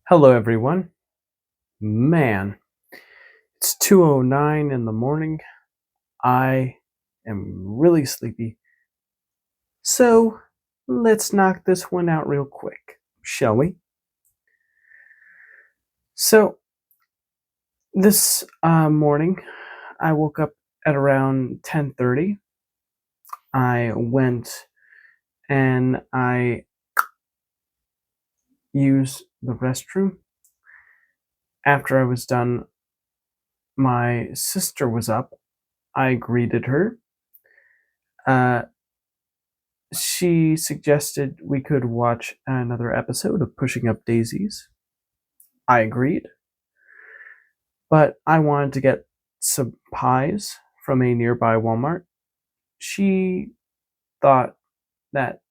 Hello, everyone. Man, it's 2:09 in the morning. I am really sleepy. So, let's knock this one out real quick, shall we? So, this morning, I woke up at around 10:30. I went and I used the restroom. After I was done, my sister was up. I greeted her. Uh, She suggested we could watch another episode of Pushing Up Daisies. I agreed, but I wanted to get some pies from a nearby Walmart. She thought that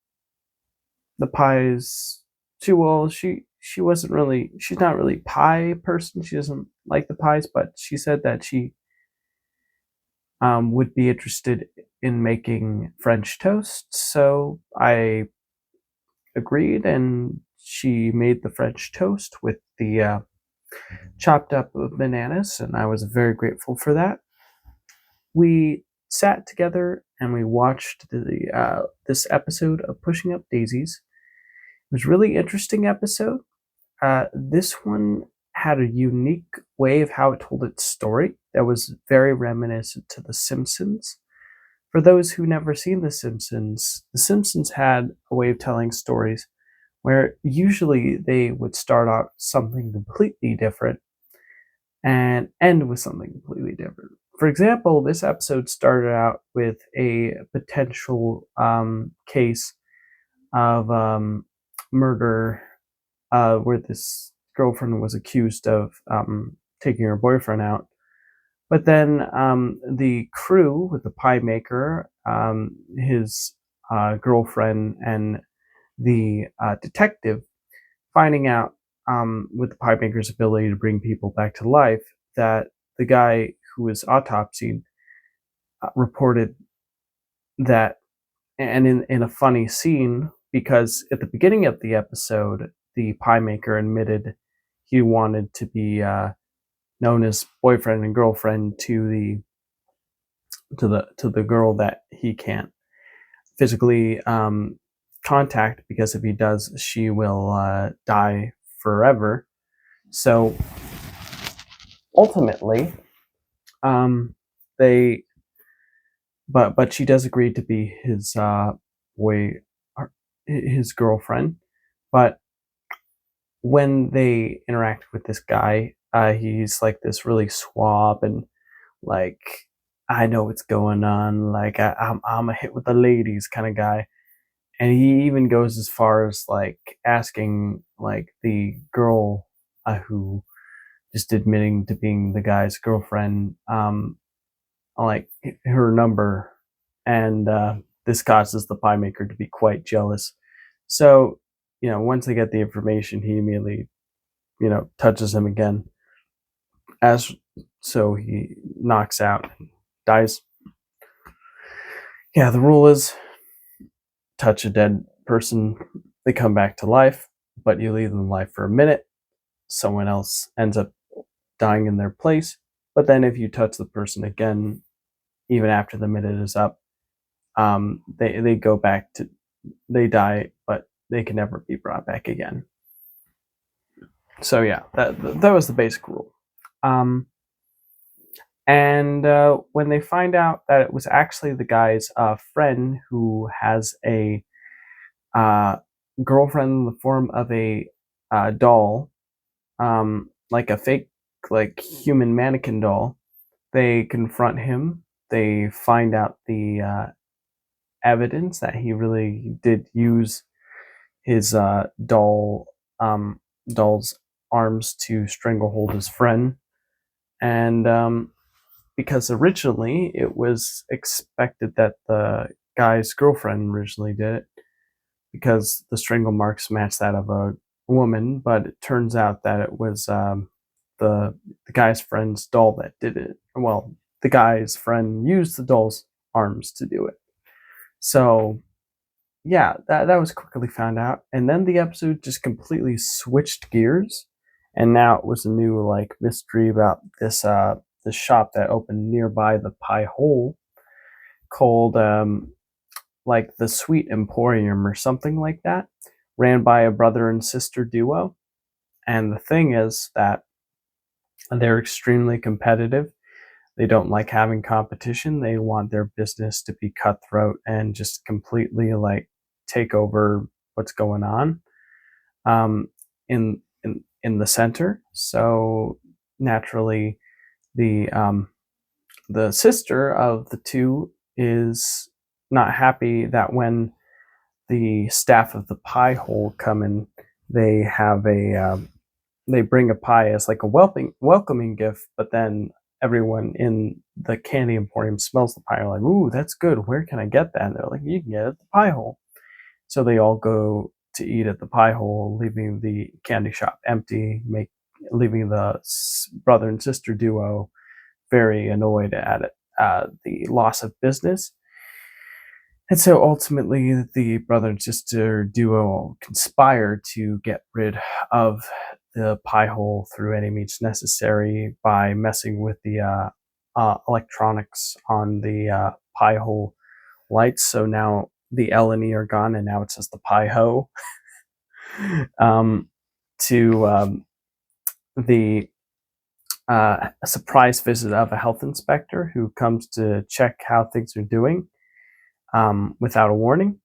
the pies she well she wasn't really she's not really pie person. She doesn't like the pies, but she said that she would be interested in making French toast. So I agreed, and she made the French toast with the chopped up bananas, and I was very grateful for that. We sat together and we watched this episode of Pushing Up Daisies. It was a really interesting episode. This one had a unique way of how it told its story that was very reminiscent to The Simpsons. For those who never seen The Simpsons had a way of telling stories where usually they would start out something completely different and end with something completely different. For example, this episode started out with a potential case of murder where this girlfriend was accused of taking her boyfriend out. But then the crew with the pie maker, his girlfriend, and the detective finding out with the pipe maker's ability to bring people back to life that the guy who was autopsied reported that, and in a funny scene, because at the beginning of the episode, the pie maker admitted he wanted to be known as boyfriend and girlfriend to the girl that he can't physically contact, because if he does, she will die forever. So ultimately, um, they but she does agree to be his boy, his girlfriend. But when they interact with this guy, he's like this really suave and like, I know what's going on. Like I'm a hit with the ladies kind of guy, and he even goes as far as like asking like the girl who just admitting to being the guy's girlfriend, like her number, and this causes the pie maker to be quite jealous. So, once they get the information, he immediately, touches him again, as so he knocks out and dies. Yeah, the rule is touch a dead person, they come back to life, but you leave them alive for a minute, someone else ends up dying in their place. But then if you touch the person again, even after the minute is up, they go back to they die, but they can never be brought back again. So yeah, that was the basic rule. Um, and when they find out that it was actually the guy's friend who has a uh, girlfriend in the form of a doll, like a fake, like human mannequin doll, they confront him. They find out the evidence that he really did use his doll's arms to stranglehold his friend, and because originally it was expected that the guy's girlfriend originally did it, because the strangle marks match that of a woman, but it turns out that it was the guy's friend's doll that did it. Well, the guy's friend used the doll's arms to do it. So yeah, that was quickly found out, and then the episode just completely switched gears. and now it was a new like mystery about this shop that opened nearby the Pie Hole called like the Sweet Emporium or something like that, ran by a brother and sister duo. And the thing is that they're extremely competitive. They don't like having competition. They want their business to be cutthroat and just completely like take over what's going on um, in the center. So naturally, the sister of the two is not happy that when the staff of the pie hole come in, they have they bring a pie as like a welcoming gift, but then everyone in the candy emporium smells the pie, like, ooh, that's good. Where can I get that? And they're like, you can get it at the pie hole. So they all go to eat at the pie hole, leaving the candy shop empty, leaving the brother and sister duo very annoyed at it, the loss of business. And so ultimately, the brother and sister duo conspire to get rid of the pie hole through any means necessary by messing with the electronics on the pie hole lights. So now the L and E are gone, and now it says the pie ho. To the a surprise visit of a health inspector who comes to check how things are doing without a warning.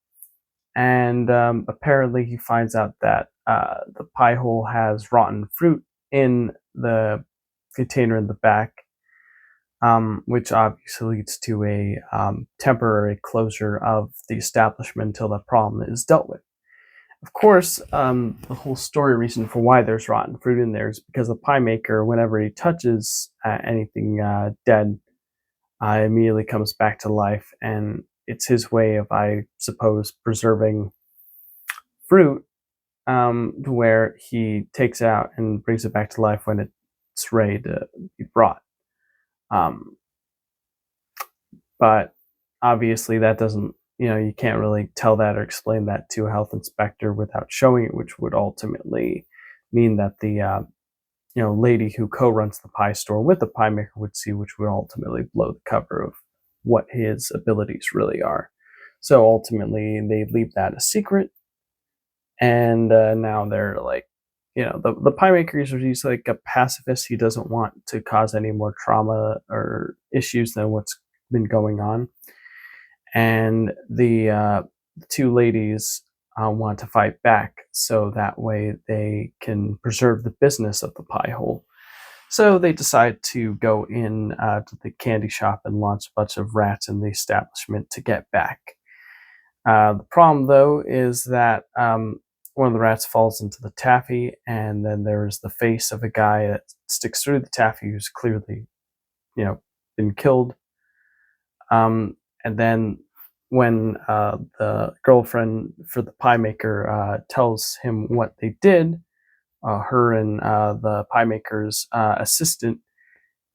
And apparently, he finds out that the pie hole has rotten fruit in the container in the back, which obviously leads to a temporary closure of the establishment until the problem is dealt with. Of course, the whole story reason for why there's rotten fruit in there is because the pie maker, whenever he touches anything dead, immediately comes back to life, and it's his way of, I suppose, preserving fruit, where he takes out and brings it back to life when it's ready to be brought. Um, but obviously, that doesn't, you can't really tell that or explain that to a health inspector without showing it, which would ultimately mean that the lady who co-runs the pie store with the pie maker would see, which would ultimately blow the cover of what his abilities really are. So ultimately, they leave that a secret, and now they're like, the pie maker is he's like a pacifist. He doesn't want to cause any more trauma or issues than what's been going on, and the two ladies want to fight back so that way they can preserve the business of the pie hole. So they decide to go in to the candy shop and launch a bunch of rats in the establishment to get back. The problem, though, is that one of the rats falls into the taffy, and then there's the face of a guy that sticks through the taffy who's clearly, been killed. And then when the girlfriend for the pie maker tells him what they did, her and the pie maker's assistant,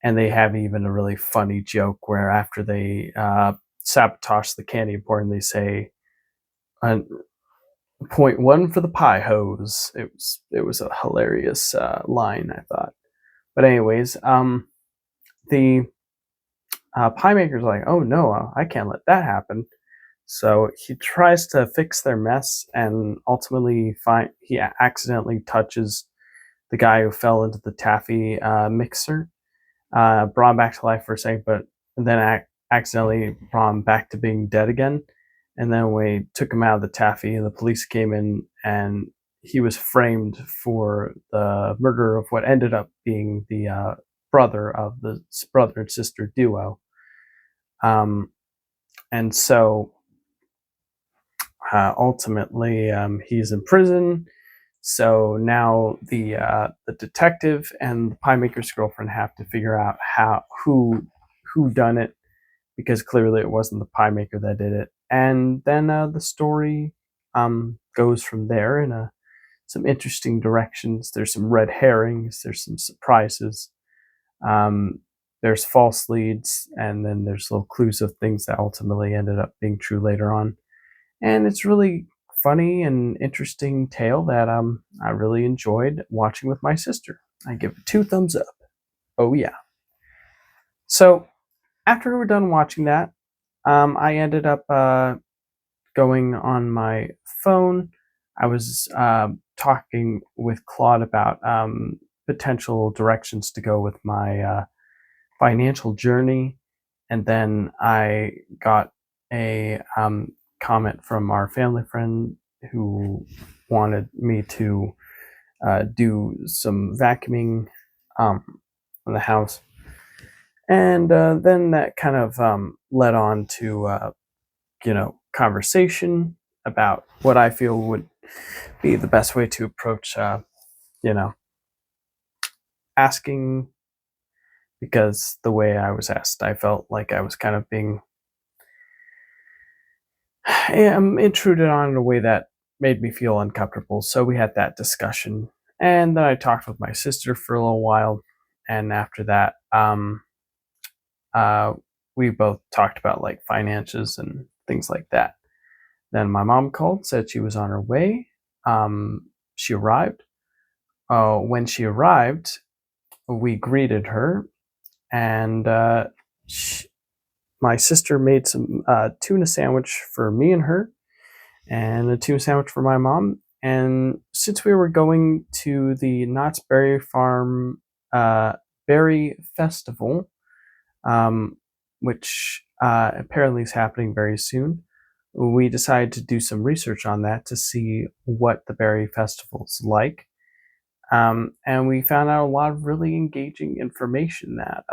and they have even a really funny joke where after they sabotage the candy emporium, they say, "Point one for the pie hose." It was a hilarious line, I thought. But anyways, the pie maker's like, "Oh no, I can't let that happen." So he tries to fix their mess, and ultimately he accidentally touches the guy who fell into the taffy mixer, brought him back to life for a second, but then accidentally brought him back to being dead again. And then we took him out of the taffy, and the police came in, and he was framed for the murder of what ended up being the brother of the brother and sister duo. And so ultimately, he's in prison. So now the detective and the pie maker's girlfriend have to figure out who done it, because clearly it wasn't the pie maker that did it. And then the story goes from there in some interesting directions. There's some red herrings. There's some surprises. There's false leads, and then there's little clues of things that ultimately ended up being true later on. And it's really funny and interesting tale that I really enjoyed watching with my sister. I give it 2 thumbs up. Oh yeah. So after we were done watching that, I ended up going on my phone. I was talking with Claude about potential directions to go with my financial journey, and then I got a comment from our family friend who wanted me to do some vacuuming in the house, and then that kind of led on to conversation about what I feel would be the best way to approach you know asking, because the way I was asked, I felt like I was kind of being intruded on in a way that made me feel uncomfortable. So we had that discussion, and then I talked with my sister for a little while, and after that, uh, we both talked about like finances and things like that. Then my mom called, said she was on her way. She arrived. When she arrived, we greeted her, and my sister made some tuna sandwich for me and her, and a tuna sandwich for my mom. And since we were going to the Knott's Berry Farm Berry Festival, um, which apparently is happening very soon, we decided to do some research on that to see what the berry festival's like. And we found out a lot of really engaging information that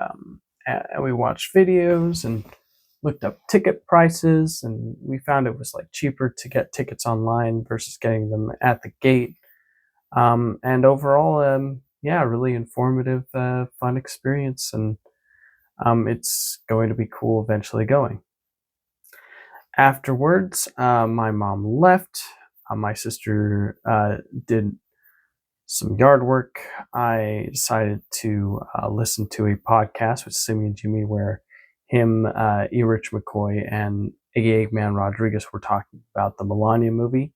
and we watched videos and looked up ticket prices, and we found it was like cheaper to get tickets online versus getting them at the gate. And overall, yeah, really informative, fun experience, and it's going to be cool eventually going. Afterwards, my mom left. My sister did some yard work. I decided to listen to a podcast with Simi and Jimmy where him, Erich McCoy, and Iggy Eggman Rodriguez were talking about the Melania movie.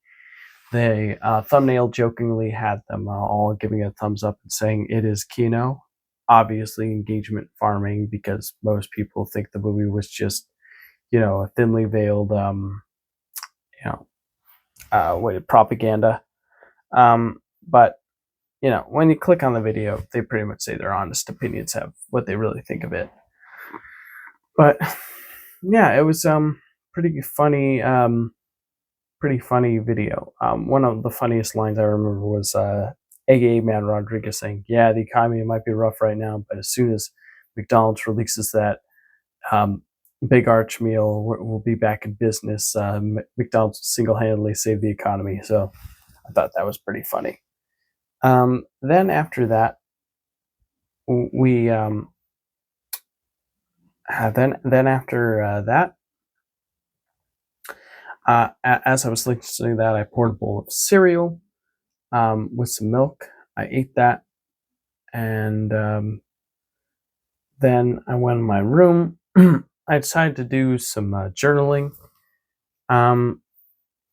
They thumbnail jokingly had them all giving a thumbs up and saying it is Kino. Obviously, engagement farming, because most people think the movie was just, a thinly veiled, you know, propaganda. But when you click on the video, they pretty much say their honest opinions, have what they really think of it. But yeah, it was pretty funny, pretty funny video. One of the funniest lines I remember was AKA Man Rodriguez saying, "Yeah, the economy might be rough right now, but as soon as McDonald's releases that big arch meal, we'll be back in business. McDonald's single-handedly saved the economy." So I thought that was pretty funny. Then after that, we then after that, as I was listening to that, I poured a bowl of cereal with some milk. I ate that, and then I went in my room. I decided to do some journaling.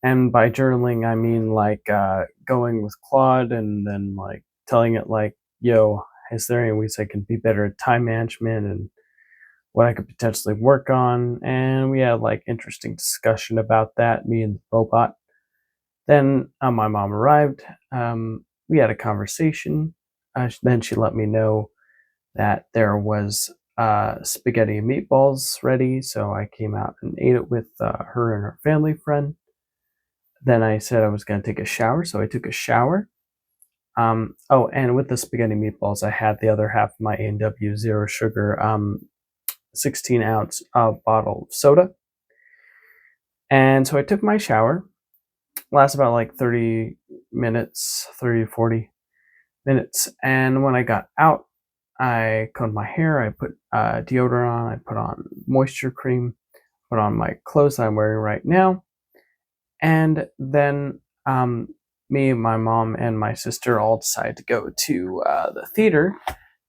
And by journaling, I mean like going with Claude and then like telling it like, "Yo, is there any ways I can be better at time management and what I could potentially work on?" And we had like interesting discussion about that, me and the robot. Then my mom arrived. We had a conversation. Then she let me know that there was spaghetti and meatballs ready, so I came out and ate it with her and her family friend. Then I said I was going to take a shower, so I took a shower. Oh, and with the spaghetti meatballs, I had the other half of my A&W Zero Sugar 16-ounce bottle of soda. And so I took my shower. Lasts about like 30 minutes, 30 to 40 minutes. And when I got out, I combed my hair, I put deodorant on, I put on moisture cream, put on my clothes that I'm wearing right now. And then me, my mom, and my sister all decided to go to the theater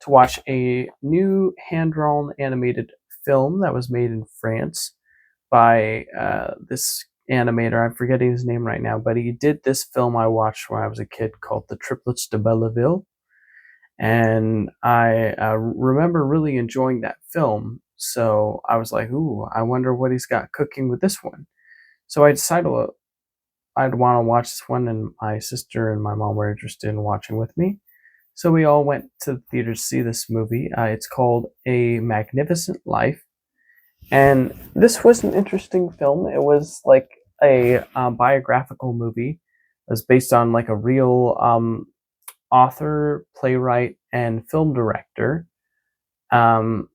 to watch a new hand-drawn animated film that was made in France by this animator. I'm forgetting his name right now, but he did this film I watched when I was a kid called The Triplets de Belleville. and I remember really enjoying that film. So I was like, "Ooh, I wonder what he's got cooking with this one." So I decided I'd want to watch this one, and my sister and my mom were interested in watching with me. So we all went to the theater to see this movie. It's called A Magnificent Life, and this was an interesting film. It was like a biographical movie. It was based on like a real author, playwright, and film director. Um,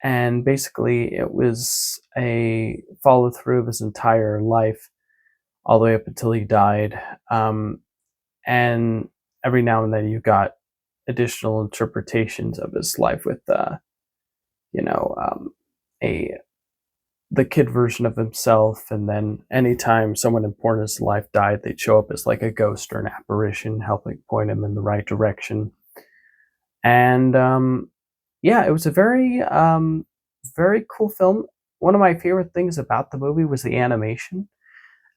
and basically, it was a follow through of his entire life all the way up until he died. And every now and then, you got additional interpretations of his life with, you know, a the kid version of himself, and then anytime someone important in his life died, they'd show up as like a ghost or an apparition, helping point him in the right direction. And yeah, it was a very cool film. One of my favorite things about the movie was the animation.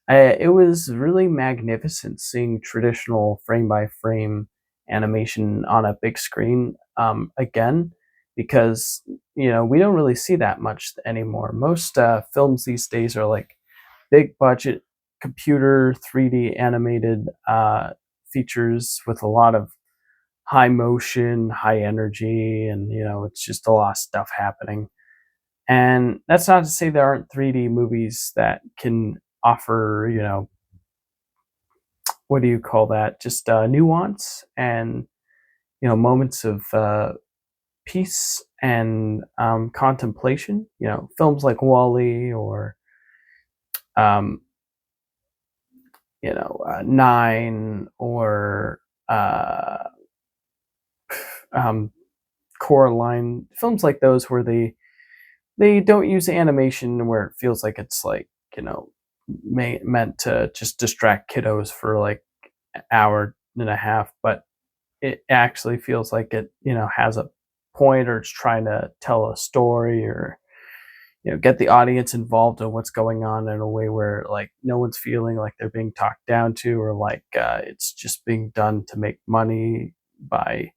It was really magnificent seeing traditional frame by frame animation on a big screen again, because we don't really see that much anymore. Most films these days are like big budget computer 3D animated features with a lot of high motion, high energy, and it's just a lot of stuff happening. And that's not to say there aren't 3D movies that can offer, what do you call that? Just nuance and moments of peace and contemplation. Films like Wall-E or um, Nine or uh, um, Coraline. Films like those where they don't use animation, where it feels like it's like you know meant to just distract kiddos for like an hour and a half, but it actually feels like it has a point, or it's trying to tell a story, or get the audience involved in what's going on in a way where like no one's feeling like they're being talked down to, or like it's just being done to make money by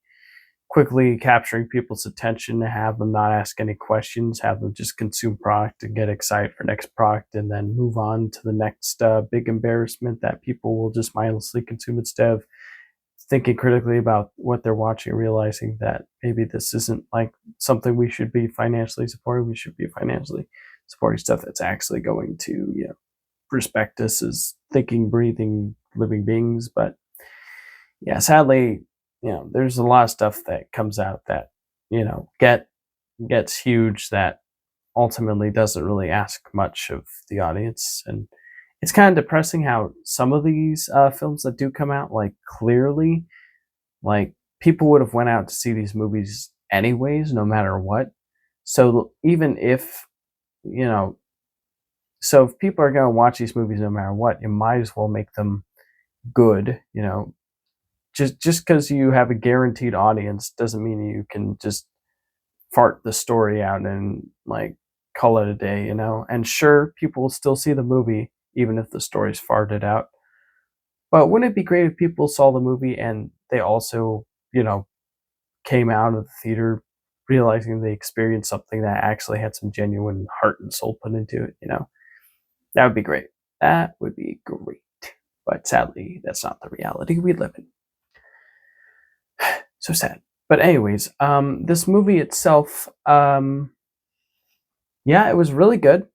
quickly capturing people's attention, to have them not ask any questions, have them just consume product and get excited for next product, and then move on to the next big embarrassment that people will just mindlessly consume instead of thinking critically about what they're watching, realizing that maybe this isn't like something we should be financially supporting. We should be financially supporting stuff that's actually going to respect us as thinking, breathing, living beings. But yeah, sadly, there's a lot of stuff that comes out that gets huge, that ultimately doesn't really ask much of the audience. And it's kind of depressing how some of these films that do come out, like clearly, like people would have went out to see these movies anyways, no matter what. So even if you know, so if people are going to watch these movies no matter what, you might as well make them good. Just because you have a guaranteed audience doesn't mean you can just fart the story out and like call it a day. And sure, people will still see the movie even if the story's farted out. But wouldn't it be great if people saw the movie and they also, came out of the theater realizing they experienced something that actually had some genuine heart and soul put into it? That would be great. That would be great. But sadly, that's not the reality we live in. So sad. But anyways, this movie itself, yeah, it was really good.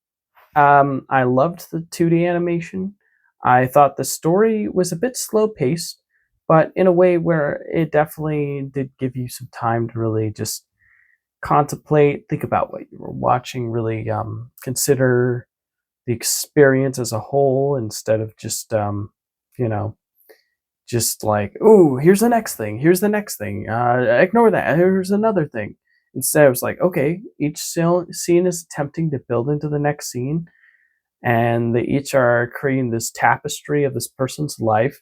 I loved the 2D animation. I thought the story was a bit slow paced, but in a way where it definitely did give you some time to really just contemplate, think about what you were watching, really consider the experience as a whole, instead of just you know just like, oh, here's the next thing, here's the next thing, ignore that, here's another thing. Instead, it was like, okay, each scene is attempting to build into the next scene, and they each are creating this tapestry of this person's life,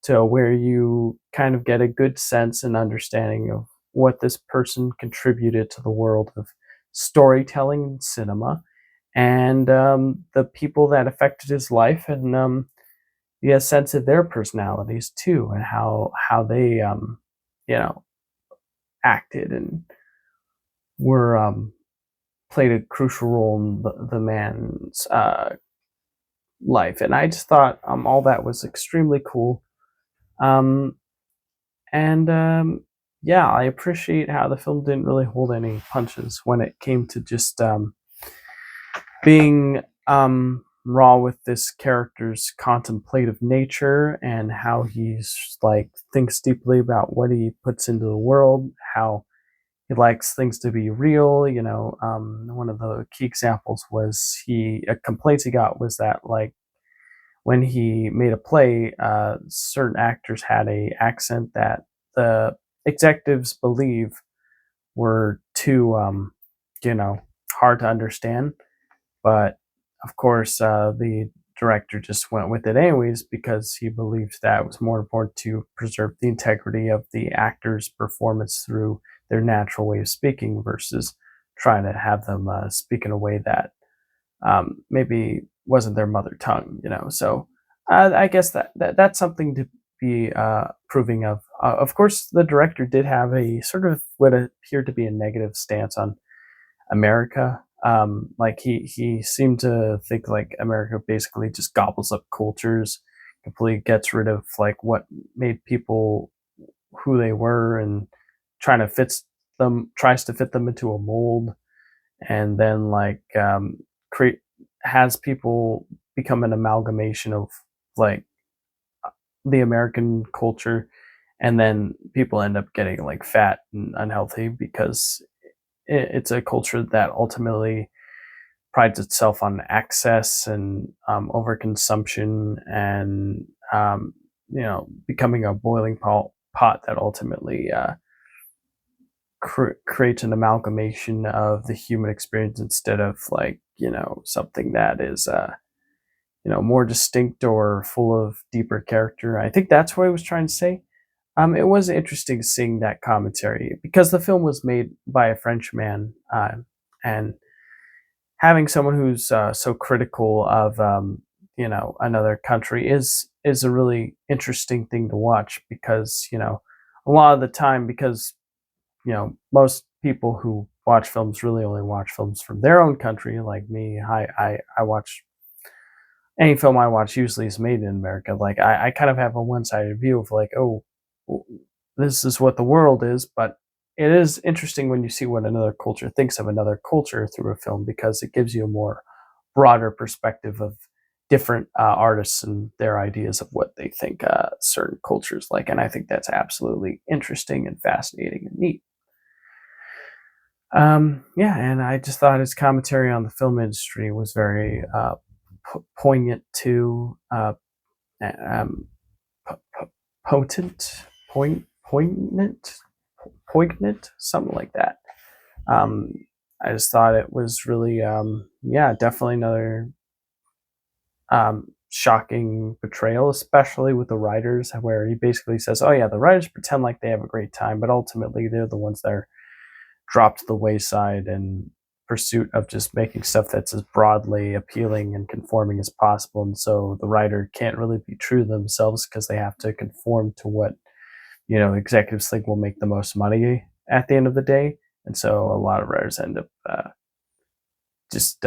to where you kind of get a good sense and understanding of what this person contributed to the world of storytelling and cinema, and the people that affected his life, and you get a sense of their personalities too, and how they you know acted and were played a crucial role in the man's life. And I just thought all that was extremely cool. Um, and yeah, I appreciate how the film didn't really hold any punches when it came to just being raw with this character's contemplative nature and how he's like thinks deeply about what he puts into the world, how he likes things to be real. One of the key examples was a complaints he got was that like when he made a play, certain actors had a accent that the executives believe were too, hard to understand. But of course, the director just went with it anyways because he believed that it was more important to preserve the integrity of the actor's performance through their natural way of speaking versus trying to have them speak in a way that maybe wasn't their mother tongue. So I guess that's something to be proving of. Of course, the director did have a sort of what appeared to be a negative stance on America. Like he seemed to think like America basically just gobbles up cultures, completely gets rid of like what made people who they were, and tries to fit them into a mold, and then like create has people become an amalgamation of like the American culture, and then people end up getting like fat and unhealthy because it's a culture that ultimately prides itself on access and overconsumption and becoming a boiling pot that ultimately creates an amalgamation of the human experience instead of like something that is more distinct or full of deeper character. I think that's what I was trying to say. It was interesting seeing that commentary because the film was made by a French man, and having someone who's so critical of another country is a really interesting thing to watch because a lot of the time because most people who watch films really only watch films from their own country. Like me, I watch any film I watch usually is made in America. Like I kind of have a one-sided view of like, oh, this is what the world is, but it is interesting when you see what another culture thinks of another culture through a film because it gives you a more broader perspective of different artists and their ideas of what they think certain cultures like. And I think that's absolutely interesting and fascinating and neat. Yeah, and I just thought his commentary on the film industry was very poignant too, um, potent, poignant, something like that. Um, I just thought it was really, yeah, definitely another shocking portrayal, especially with the writers, where he basically says, "Oh yeah, the writers pretend like they have a great time, but ultimately they're the ones that are dropped to the wayside in pursuit of just making stuff that's as broadly appealing and conforming as possible. And so the writer can't really be true to themselves because they have to conform to what executives think will make the most money at the end of the day. And so a lot of writers end up just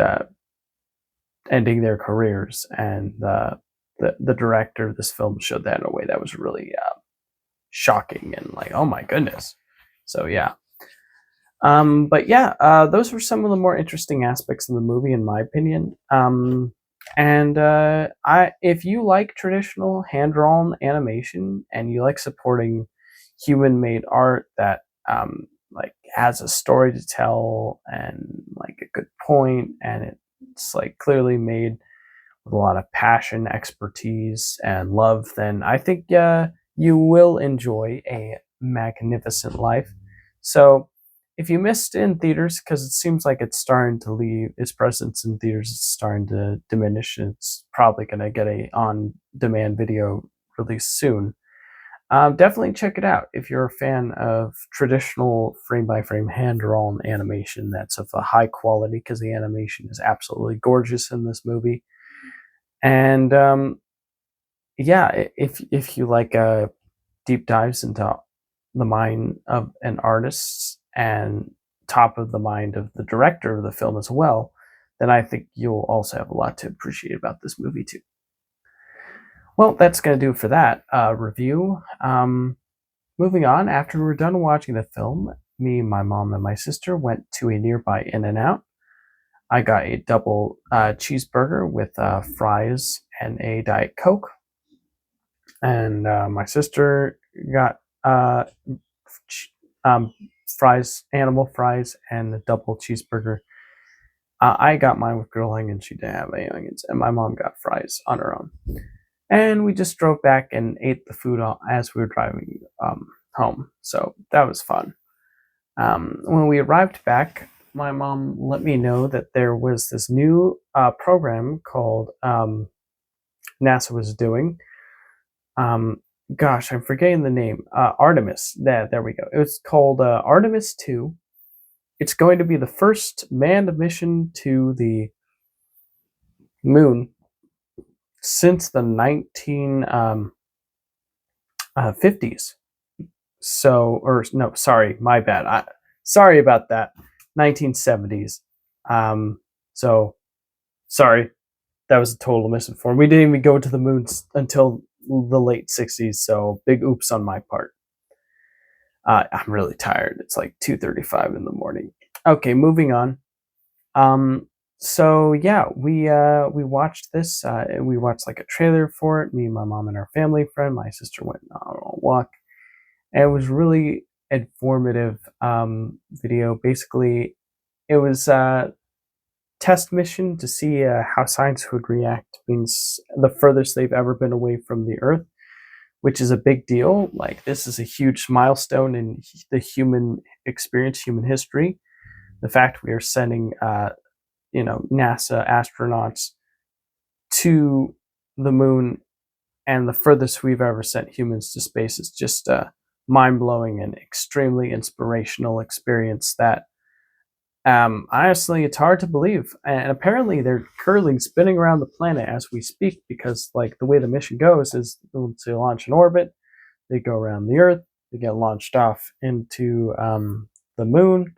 ending their careers. And the director of this film showed that in a way that was really shocking and like, oh my goodness. So yeah. But yeah, those were some of the more interesting aspects of the movie, in my opinion. And if you like traditional hand-drawn animation and you like supporting human-made art that like has a story to tell and like a good point, and it's like clearly made with a lot of passion, expertise, and love, then I think you will enjoy A Magnificent Life. So if you missed it in theaters, because it seems like it's starting to leave its presence in theaters, it's starting to diminish. It's probably going to get a on-demand video release soon. Definitely check it out if you're a fan of traditional frame-by-frame hand-drawn animation that's of a high quality, because the animation is absolutely gorgeous in this movie. And yeah, if you like deep dives into the mind of an artist and top of the mind of the director of the film as well, then I think you'll also have a lot to appreciate about this movie too. Well, that's going to do it for that review. Moving on, after we were done watching the film, me, my mom, and my sister went to a nearby In-N-Out. I got a double cheeseburger with fries and a Diet Coke. And my sister got um, fries, animal fries, and a double cheeseburger. I got mine with grilled onions. She didn't have any onions, and my mom got fries on her own. And we just drove back and ate the food as we were driving home. So that was fun. When we arrived back, my mom let me know that there was this new program called NASA was doing. Gosh, I'm forgetting the name. Artemis. There we go. It was called Artemis 2. It's going to be the first manned mission to the moon since the 1950s. So, or no, sorry, my bad. Sorry about that. 1970s. So, sorry, that was a total misinformation. We didn't even go to the moon until the late 60s, so big oops on my part. I'm really tired. It's like 2:35 in the morning. Okay, moving on. So yeah, we watched this. We watched like a trailer for it. Me, my mom, and our family friend. My sister went on a walk, and it was really informative video. Basically, it was a test mission to see how science would react. Means the furthest they've ever been away from the Earth, which is a big deal. Like this is a huge milestone in the human experience, human history. The fact we are sending, NASA astronauts to the moon and the furthest we've ever sent humans to space is just a mind-blowing and extremely inspirational experience that honestly it's hard to believe. And apparently they're currently spinning around the planet as we speak, because like the way the mission goes is to launch in orbit, they go around the Earth, they get launched off into the moon,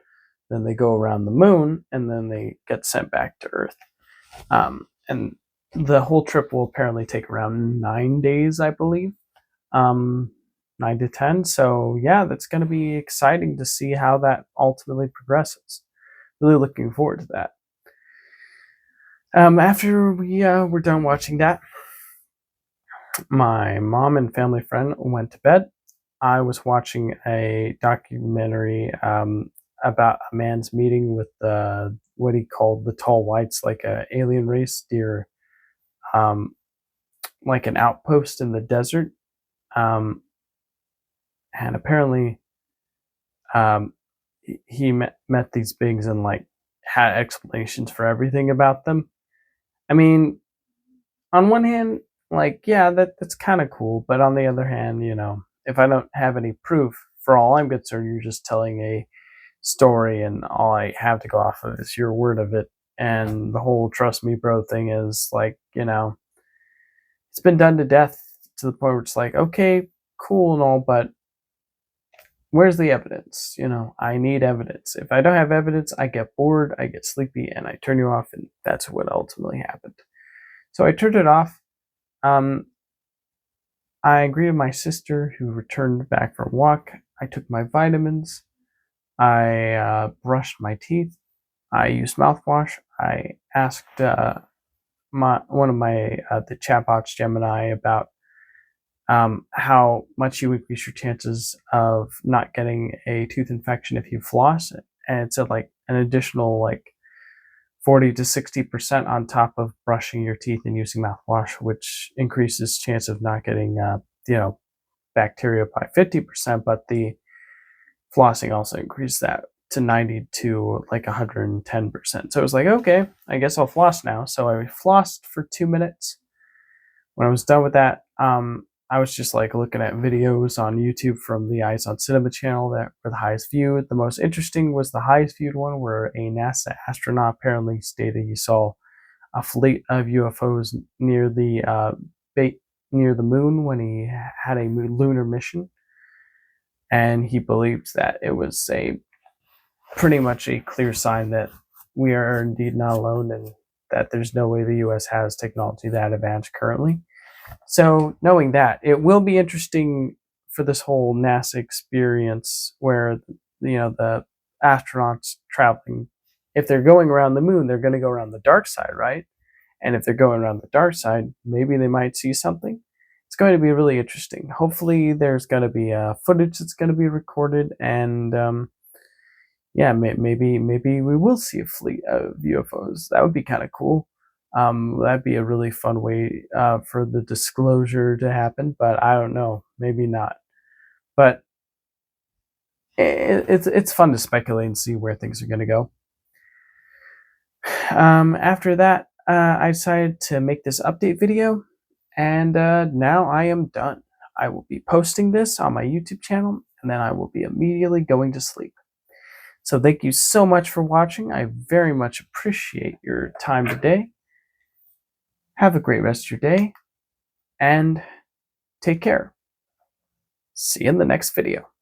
then they go around the moon, and then they get sent back to Earth. And the whole trip will apparently take around 9 days, I believe, 9 to 10. So yeah, that's going to be exciting to see how that ultimately progresses. Really looking forward to that. After we were done watching that, my mom and family friend went to bed. I was watching a documentary about a man's meeting with what he called the tall whites, like a alien race near like an outpost in the desert. Um, and apparently he met these beings and like had explanations for everything about them. I mean, on one hand, like yeah, that's kind of cool, but on the other hand, if I don't have any proof, for all I'm concerned, you're just telling a story, and all I have to go off of is your word of it. And the whole trust me, bro thing is like, it's been done to death to the point where it's like, okay, cool and all, but where's the evidence? I need evidence. If I don't have evidence, I get bored, I get sleepy, and I turn you off, and that's what ultimately happened. So I turned it off. I greeted my sister, who returned back from a walk. I took my vitamins. I brushed my teeth. I used mouthwash. I asked one of my the chatbots Gemini about how much you increase your chances of not getting a tooth infection if you floss, and it said like an additional like 40 to 60% on top of brushing your teeth and using mouthwash, which increases chance of not getting bacteria by 50%, but the flossing also increased that to 90 to like 110%. So it was like, okay, I guess I'll floss now. So I flossed for 2 minutes. When I was done with that, I was just like looking at videos on YouTube from the Eyes on Cinema channel that were the highest viewed. The most interesting was the highest viewed one, where a NASA astronaut apparently stated he saw a fleet of UFOs near the near the moon when he had a lunar mission. and he believed that it was a pretty much a clear sign that we are indeed not alone, and that there's no way the US has technology that advanced currently. So knowing that, it will be interesting for this whole NASA experience where, the astronauts traveling, if they're going around the moon, they're going to go around the dark side, right? And if they're going around the dark side, maybe they might see something. It's going to be really interesting. Hopefully there's going to be footage that's going to be recorded, and yeah, maybe we will see a fleet of UFOs. That would be kind of cool. That'd be a really fun way for the disclosure to happen, but I don't know, maybe not. But it's fun to speculate and see where things are going to go. After that, I decided to make this update video, and now I am done. I will be posting this on my YouTube channel, and then I will be immediately going to sleep. So thank you so much for watching. I very much appreciate your time today. Have a great rest of your day, and take care. See you in the next video.